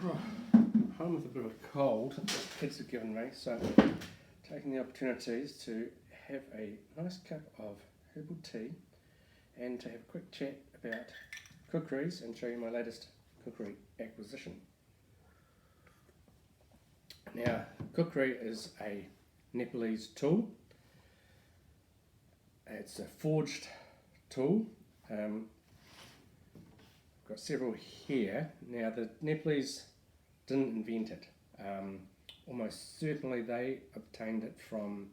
Home with a bit of a cold that the kids have given me, so taking the opportunities to have a nice cup of herbal tea and to have a quick chat about kukris and show you my latest kukri acquisition. Now, kukri is a Nepalese tool. It's a forged tool. I've got several here. Now, the Nepalese didn't invent it. Almost certainly they obtained it from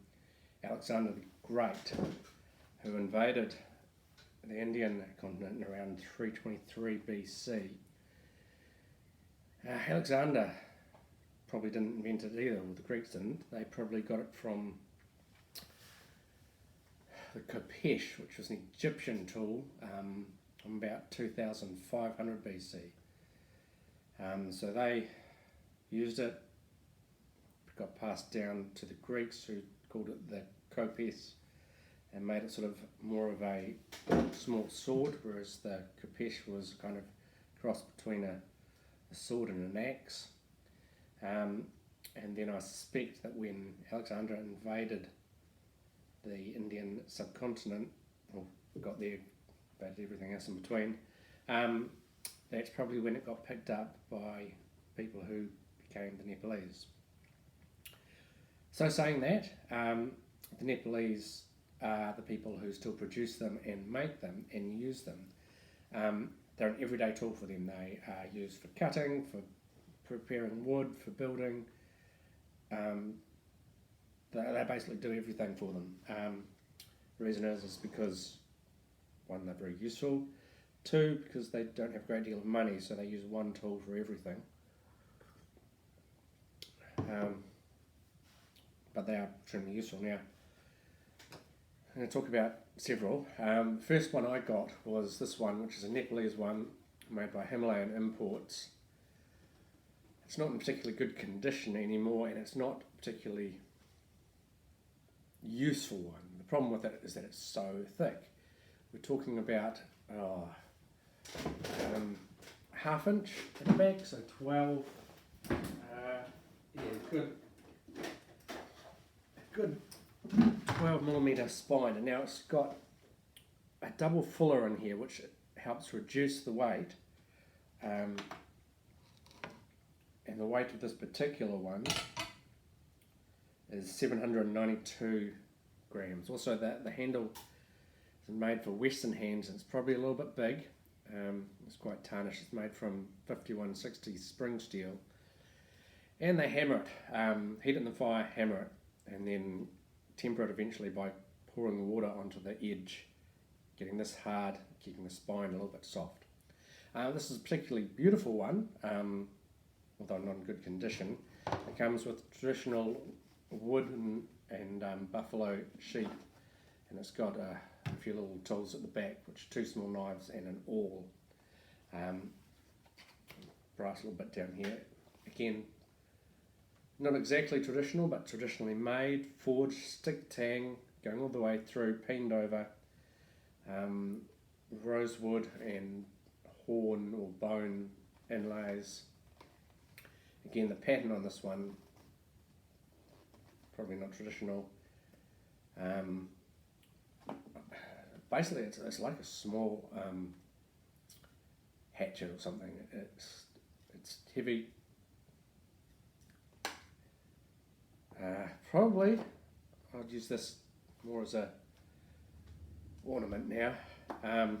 Alexander the Great, who invaded the Indian continent around 323 BC. Alexander probably didn't invent it either, or the Greeks didn't. They probably got it from the Kailash, which was an Egyptian tool from about 2500 BC. So they used it, got passed down to the Greeks, who called it the kopes, and made it sort of more of a small sword, whereas the kukri was kind of cross between a sword and an axe. And then I suspect that when Alexander invaded the Indian subcontinent, or got there, but everything else in between, that's probably when it got picked up by people who became the Nepalese. So saying that, the Nepalese are the people who still produce them and make them and use them. They're an everyday tool for them. They are used for cutting, for preparing wood, for building. They basically do everything for them. The reason is because, one, they're very useful. Two, because they don't have a great deal of money, so they use one tool for everything. But they are extremely useful. Now, I'm going to talk about several. First one I got was this one, which is a Nepalese one made by Himalayan Imports. It's not in particularly good condition anymore, and it's not a particularly useful one. The problem with it is that it's so thick. We're talking about half inch at the back, so 12. Good 12mm spine, and now it's got a double fuller in here, which helps reduce the weight. And the weight of this particular one is 792 grams. Also, the handle is made for Western hands, and it's probably a little bit big. It's quite tarnished. It's made from 5160 spring steel. And they hammer it, heat it in the fire, hammer it, and then temper it eventually by pouring water onto the edge, getting this hard, keeping the spine a little bit soft. This is a particularly beautiful one, although not in good condition. It comes with traditional wood and buffalo sheath, and it's got a few little tools at the back, which are 2 small knives and an awl. Brass a little bit down here. Again, not exactly traditional, but traditionally made, forged, stick tang, going all the way through, peened over, rosewood and horn or bone inlays. Again, the pattern on this one, probably not traditional. Basically, it's like a small hatchet or something. It's heavy. Probably I'll use this more as a ornament now. I've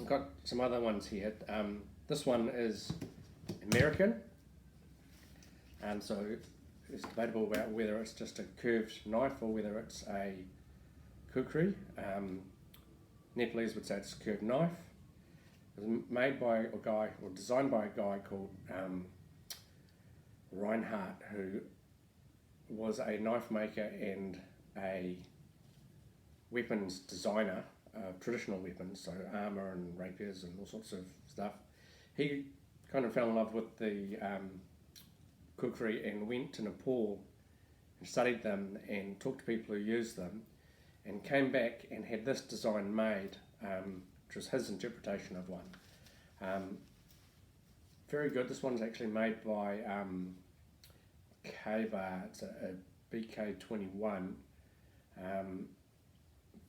got some other ones here. This one is American, and so it's debatable about whether it's just a curved knife or whether it's a kukri. Nepalese would say it's a curved knife. It was made by a guy, or designed by a guy called Reinhardt, who was a knife maker and a weapons designer, traditional weapons, so armour and rapiers and all sorts of stuff. He kind of fell in love with the kukri and went to Nepal and studied them and talked to people who used them, and came back and had this design made, which was his interpretation of one. very good. This one's actually made by Kailash. It's a BK21.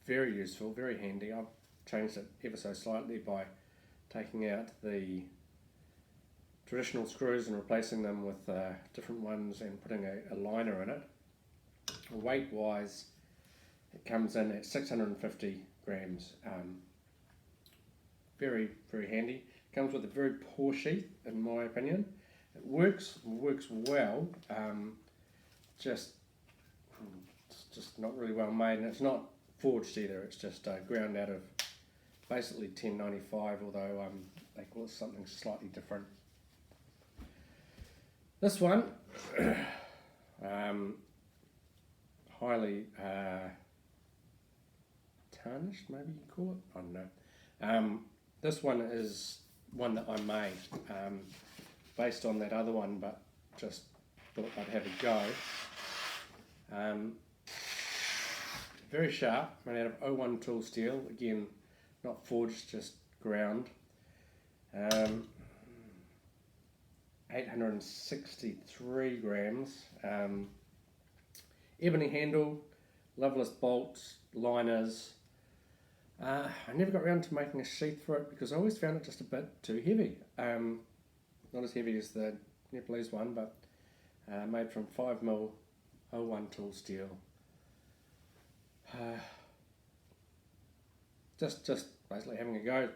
Very useful, very handy. I've changed it ever so slightly by taking out the traditional screws and replacing them with different ones and putting a liner in it. Weight wise, it comes in at 650 grams. Very, very handy. Comes with a very poor sheath, in my opinion. It works well, it's just not really well made, and it's not forged either. It's just ground out of basically 1095, although they call it something slightly different. This one, highly tarnished, maybe you call it. I don't know. This one is one that I made based on that other one, but just thought I'd have a go. Very sharp, made out of 01 tool steel. Again, not forged, just ground. 863 grams. Ebony handle, loveless bolts, liners. I never got around to making a sheath for it because I always found it just a bit too heavy. Not as heavy as the Nepalese one, but made from 5mm 01 tool steel. Just basically having a go,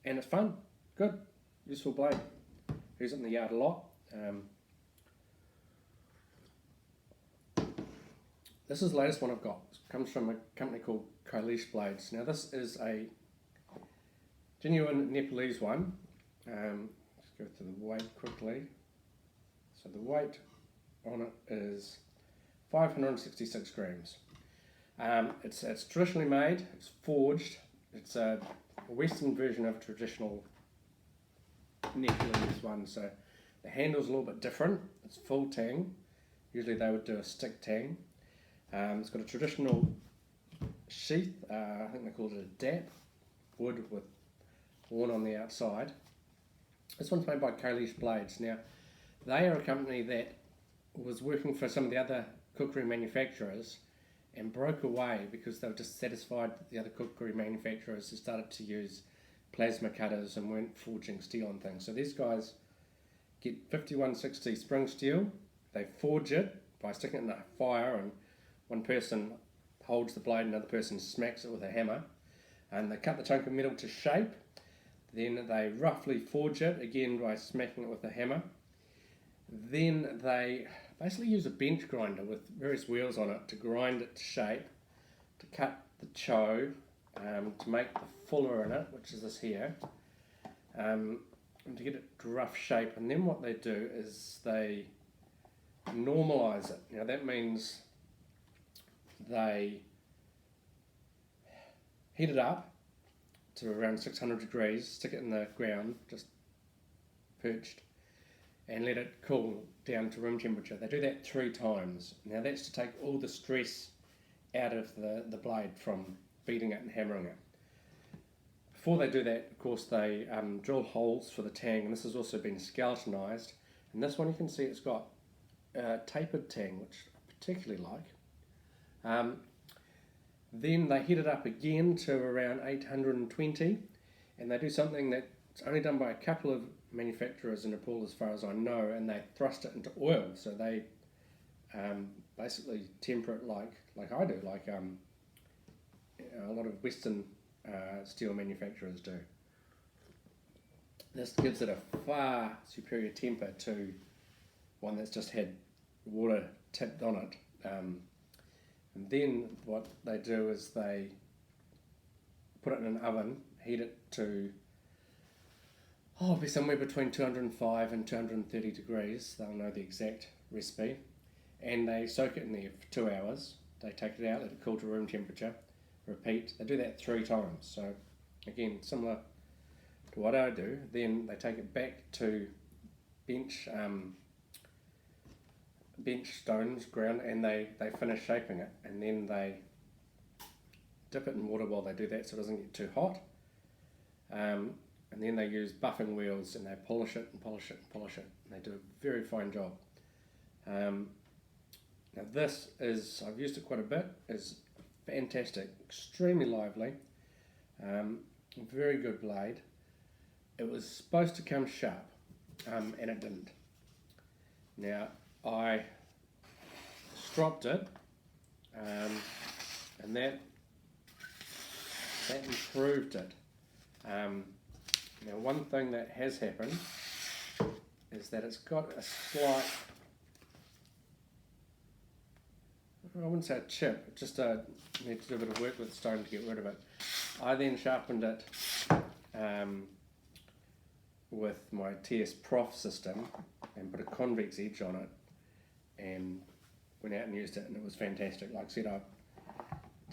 and it's fun, good, useful blade. Use it in the yard a lot. This is the latest one I've got. It comes from a company called Kailash blades. Now this is a genuine Nepalese one. Let's go through the weight quickly. So the weight on it is 566 grams. It's traditionally made, it's forged, it's a Western version of a traditional Nepalese one, so the handle's a little bit different. It's full tang, usually they would do a stick tang. It's got a traditional sheath, I think they called it a dap, wood with horn on the outside. This one's made by Kailash Blades. Now, they are a company that was working for some of the other kukri manufacturers and broke away because they were dissatisfied that the other kukri manufacturers had started to use plasma cutters and weren't forging steel and things. So these guys get 5160 spring steel, they forge it by sticking it in a fire, and one person holds the blade and another person smacks it with a hammer, and they cut the chunk of metal to shape. Then they roughly forge it again by smacking it with a hammer. Then they basically use a bench grinder with various wheels on it to grind it to shape, to cut the cho, to make the fuller in it, which is this here, and to get it to rough shape. And then what they do is they normalize it. Now that means they heat it up to around 600 degrees, stick it in the ground, just perched, and let it cool down to room temperature. They do that 3 times. Now that's to take all the stress out of the blade from beating it and hammering it. Before they do that, of course, they drill holes for the tang, and this has also been skeletonized. And this one you can see it's got tapered tang, which I particularly like. Then they heat it up again to around 820, and they do something that's only done by a couple of manufacturers in Nepal as far as I know, and they thrust it into oil. So they basically temper it like I do, like a lot of Western steel manufacturers do. This gives it a far superior temper to one that's just had water tipped on it. And then what they do is they put it in an oven, heat it to be somewhere between 205 and 230 degrees. They'll know the exact recipe. And they soak it in there for 2 hours. They take it out, let it cool to room temperature, repeat. They do that 3 times. So again, similar to what I do. Then they take it back to bench stones ground, and they finish shaping it, and then they dip it in water while they do that so it doesn't get too hot. and then they use buffing wheels and they polish it and polish it and polish it. And they do a very fine job. Now this is, I've used it quite a bit, is fantastic, extremely lively, very good blade. It was supposed to come sharp, and it didn't. Now I stropped it, and that improved it. Now one thing that has happened is that it's got a slight, I wouldn't say a chip, just need to do a bit of work with the stone to get rid of it. I then sharpened it with my TS Prof system and put a convex edge on it and went out and used it, and it was fantastic. Like I said, I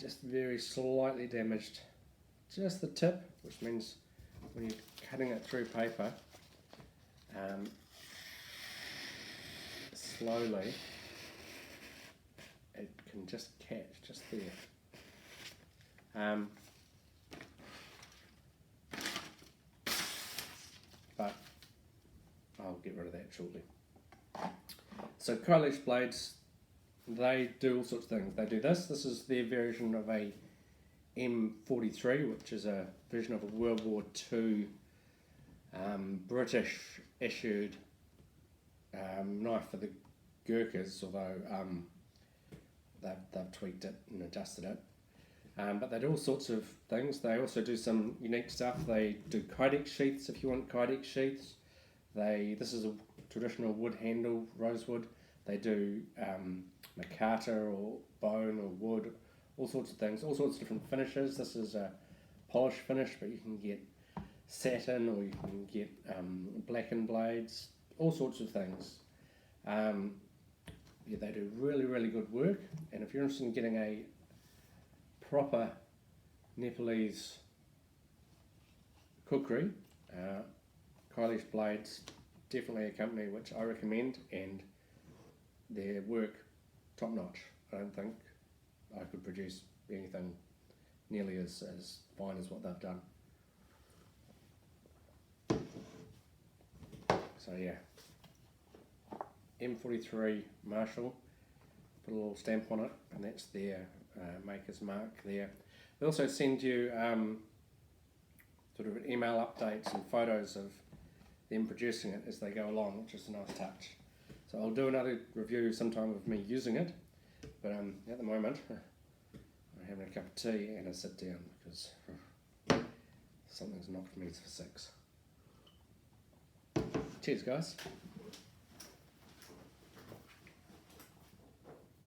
just very slightly damaged just the tip, which means when you're cutting it through paper, slowly it can just catch just there. But I'll get rid of that shortly. So Kailash blades, they do all sorts of things. They do this. This is their version of a M43, which is a version of a World War II British issued knife for the Gurkhas, although they've tweaked it and adjusted it. But they do all sorts of things. They also do some unique stuff. They do kydex sheaths if you want kydex sheaths. This is a traditional wood handle, rosewood. They do micarta or bone or wood, all sorts of things, all sorts of different finishes. This is a polish finish, but you can get satin or you can get blackened blades, all sorts of things. Yeah, they do really, really good work. And if you're interested in getting a proper Nepalese kukri, Kailash Blades, definitely a company which I recommend, and their work top notch. I don't think I could produce anything nearly as fine as what they've done. So yeah, M43 Marshall, put a little stamp on it, and that's their maker's mark there. They also send you sort of email updates and photos of them producing it as they go along, which is a nice touch. So I'll do another review sometime of me using it, but at the moment I'm having a cup of tea and a sit down because something's knocked me for 6. Cheers guys.